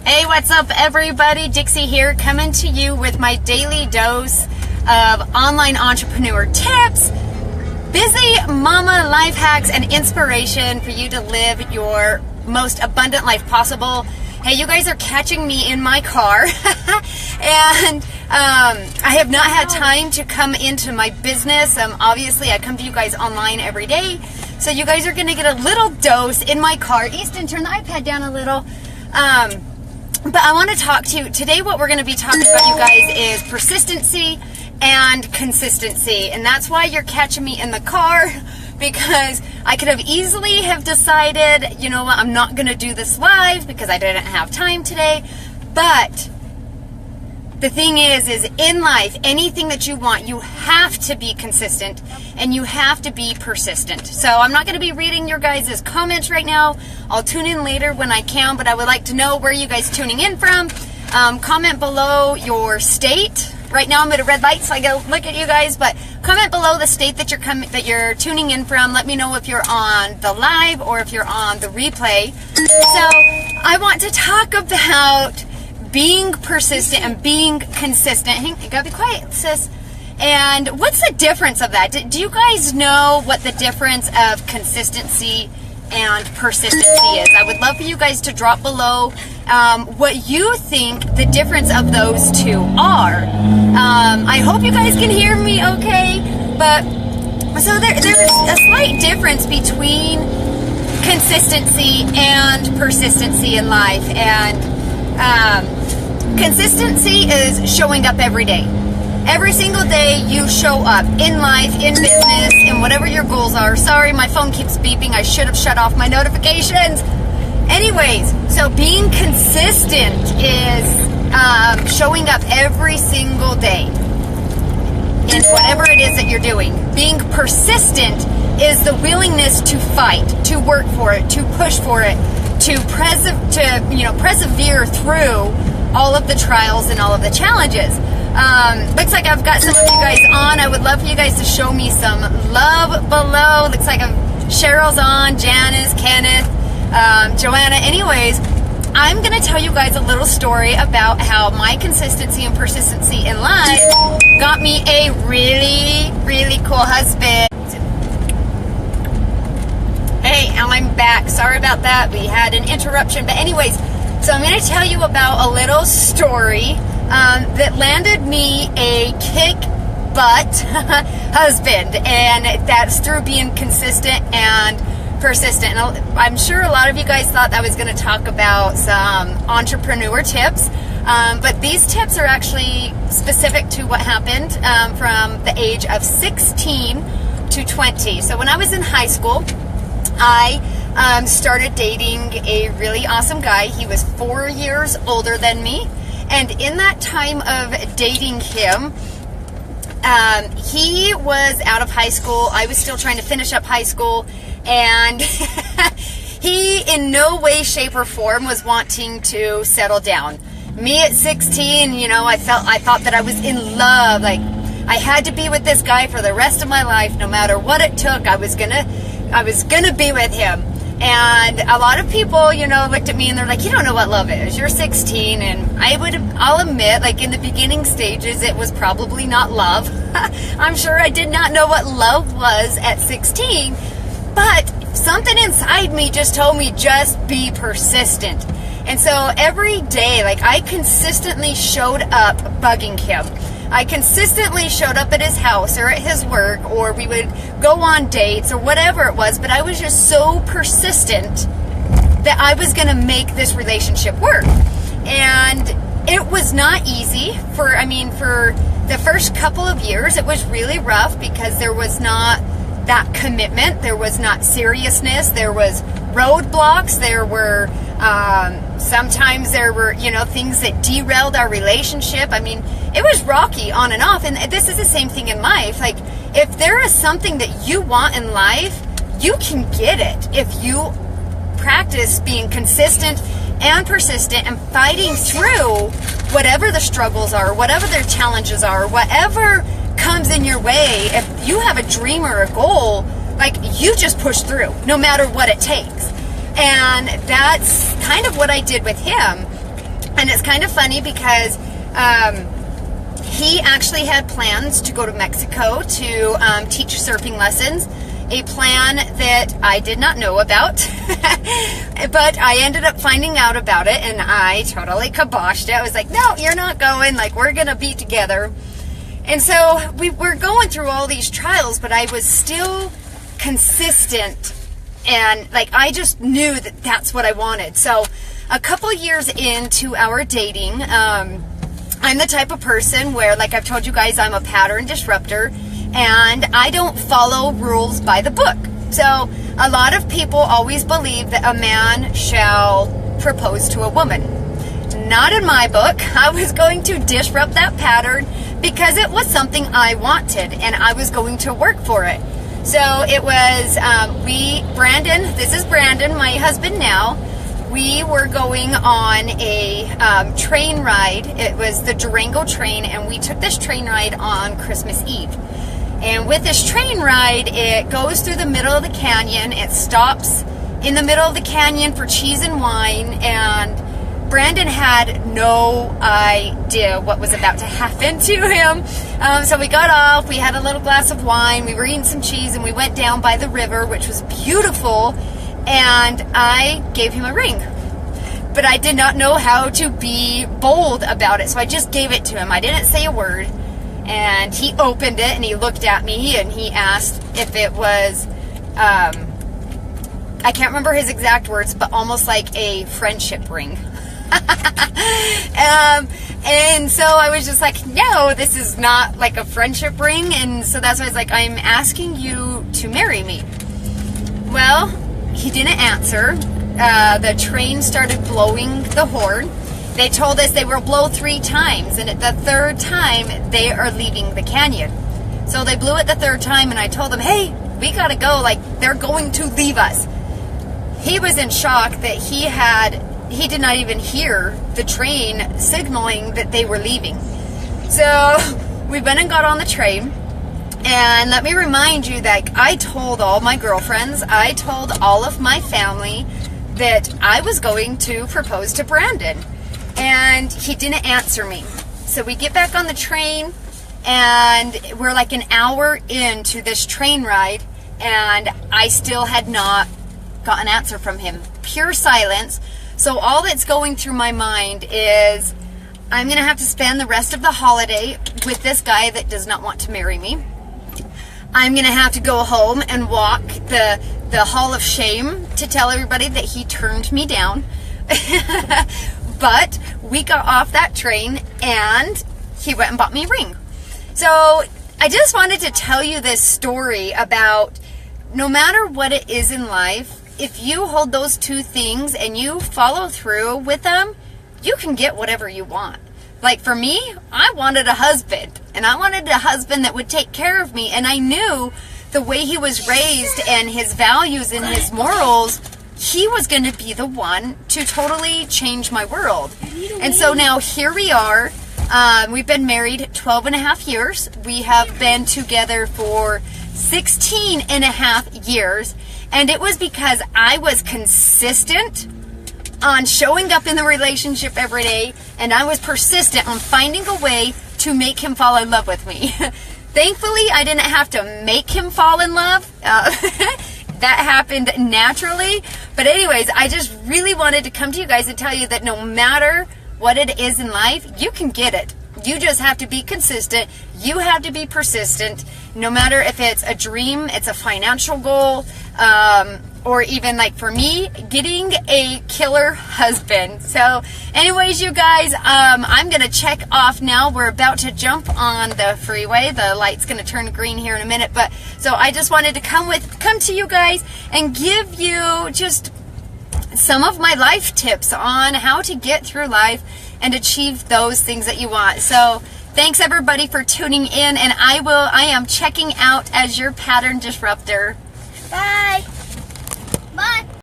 Hey, what's up, everybody? Dixie here, coming to you with my daily dose of online entrepreneur tips, busy mama life hacks, and inspiration for you to live your most abundant life possible. Hey, you guys are catching me in my car, and I have not had time to come into my business. Obviously, I come to you guys online every day, so you guys are going to get a little dose in my car. Easton, turn the iPad down a little. But I want to talk to you today. What we're going to be talking about, you guys, is persistency and consistency, and that's why you're catching me in the car, because I could have easily have decided, you know what, I'm not going to do this live because I didn't have time today. But the thing is in life, anything that you want, you have to be consistent and you have to be persistent. So I'm not going to be reading your guys' comments right now. I'll tune in later when I can, but I would like to know where you guys tuning in from. Comment below your state. Right now I'm at a red light, so I go look at you guys, but comment below the state that you're tuning in from. Let me know if you're on the live or if you're on the replay. So I want to talk about being persistent and being consistent. Hey, you gotta be quiet, sis. And what's the difference of that? Do you guys know what the difference of consistency and persistency is? I would love for you guys to drop below what you think the difference of those two are. I hope you guys can hear me okay, but so there's a slight difference between consistency and persistency in life. And consistency is showing up every day. Every single day you show up in life, in business, in whatever your goals are. Sorry, my phone keeps beeping. I should have shut off my notifications. Anyways, so being consistent is showing up every single day in whatever it is that you're doing. Being persistent is the willingness to fight, to work for it, to push for it, to persevere through all of the trials and all of the challenges. Looks like I've got some of you guys on. I would love for you guys to show me some love below. Looks like Cheryl's on, Janice, Kenneth, Joanna. Anyways, I'm going to tell you guys a little story about how my consistency and persistency in life got me a really, really cool husband. Hey, I'm back. Sorry about that. We had an interruption. But anyways, so I'm going to tell you about a little story that landed me a kick-butt husband. And that's through being consistent and persistent. And I'm sure a lot of you guys thought I was going to talk about some entrepreneur tips. But these tips are actually specific to what happened from the age of 16 to 20. So when I was in high school, I started dating a really awesome guy. He was 4 years older than me. And in that time of dating him, he was out of high school. I was still trying to finish up high school. And he in no way, shape, or form was wanting to settle down. Me at 16, you know, I thought that I was in love. Like, I had to be with this guy for the rest of my life. No matter what it took, I was gonna be with him. And a lot of people, you know, looked at me and they're like, you don't know what love is. You're 16. And I'll admit, like, in the beginning stages, it was probably not love. I'm sure I did not know what love was at 16. But something inside me just told me, just be persistent. And so every day, like, I consistently showed up bugging him. I consistently showed up at his house or at his work, or we would go on dates or whatever it was, but I was just so persistent that I was going to make this relationship work. And it was not easy for the first couple of years. It was really rough because there was not that commitment. There was not seriousness. There was roadblocks. There were sometimes there were, you know, things that derailed our relationship. I mean, it was rocky on and off. And this is the same thing in life. Like, if there is something that you want in life, you can get it if you practice being consistent and persistent and fighting through whatever the struggles are, whatever their challenges are, whatever comes in your way. If you have a dream or a goal, like, you just push through no matter what it takes. And that's kind of what I did with him. And it's kind of funny because he actually had plans to go to Mexico to teach surfing lessons, a plan that I did not know about, but I ended up finding out about it, and I totally kiboshed it. I was like, no, you're not going, like, we're gonna be together. And so we were going through all these trials, but I was still consistent, and like I just knew that that's what I wanted. So a couple years into our dating, I'm the type of person where, like I've told you guys, I'm a pattern disruptor, and I don't follow rules by the book. So a lot of people always believe that a man shall propose to a woman. Not in my book. I was going to disrupt that pattern because it was something I wanted, and I was going to work for it. So it was, Brandon, this is Brandon, my husband now, we were going on a train ride. It was the Durango train, and we took this train ride on Christmas Eve. And with this train ride, it goes through the middle of the canyon. It stops in the middle of the canyon for cheese and wine, and Brandon had no idea what was about to happen to him. So we got off, we had a little glass of wine, we were eating some cheese, and we went down by the river, which was beautiful, and I gave him a ring. But I did not know how to be bold about it, so I just gave it to him. I didn't say a word. And he opened it, and he looked at me, and he asked if it was, I can't remember his exact words, but almost like a friendship ring. And so I was just like, no, this is not like a friendship ring. And so that's why I was like, I'm asking you to marry me. Well, he didn't answer. The train started blowing the horn. They told us they will blow 3 times, and at the 3rd time, they are leaving the canyon. So they blew it the 3rd time, and I told them, hey, we gotta go, like, they're going to leave us. He was in shock that he did not even hear the train signaling that they were leaving. So we went and got on the train, and let me remind you that I told all my girlfriends, I told all of my family that I was going to propose to Brandon. And he didn't answer me. So we get back on the train, and we're like an hour into this train ride, and I still had not got an answer from him. Pure silence. So all that's going through my mind is, I'm going to have to spend the rest of the holiday with this guy that does not want to marry me. I'm going to have to go home and walk the Hall of Shame to tell everybody that he turned me down. But we got off that train, and he went and bought me a ring. So I just wanted to tell you this story about, no matter what it is in life, if you hold those 2 things and you follow through with them, you can get whatever you want. Like for me, I wanted a husband, and I wanted a husband that would take care of me, and I knew the way he was raised and his values and his morals, he was going to be the one to totally change my world. And so now here we are. We've been married 12 and a half years. We have been together for 16 and a half years. And it was because I was consistent on showing up in the relationship every day, and I was persistent on finding a way to make him fall in love with me. Thankfully, I didn't have to make him fall in love. That happened naturally. But anyways, I just really wanted to come to you guys and tell you that no matter what it is in life, you can get it. You just have to be consistent. You have to be persistent. No matter if it's a dream, it's a financial goal, or even like for me, getting a killer husband. So anyways, you guys, I'm going to check off now. We're about to jump on the freeway. The light's going to turn green here in a minute. But so I just wanted to come to you guys and give you just some of my life tips on how to get through life and achieve those things that you want. So thanks everybody for tuning in, and I am checking out as your pattern disruptor. Bye.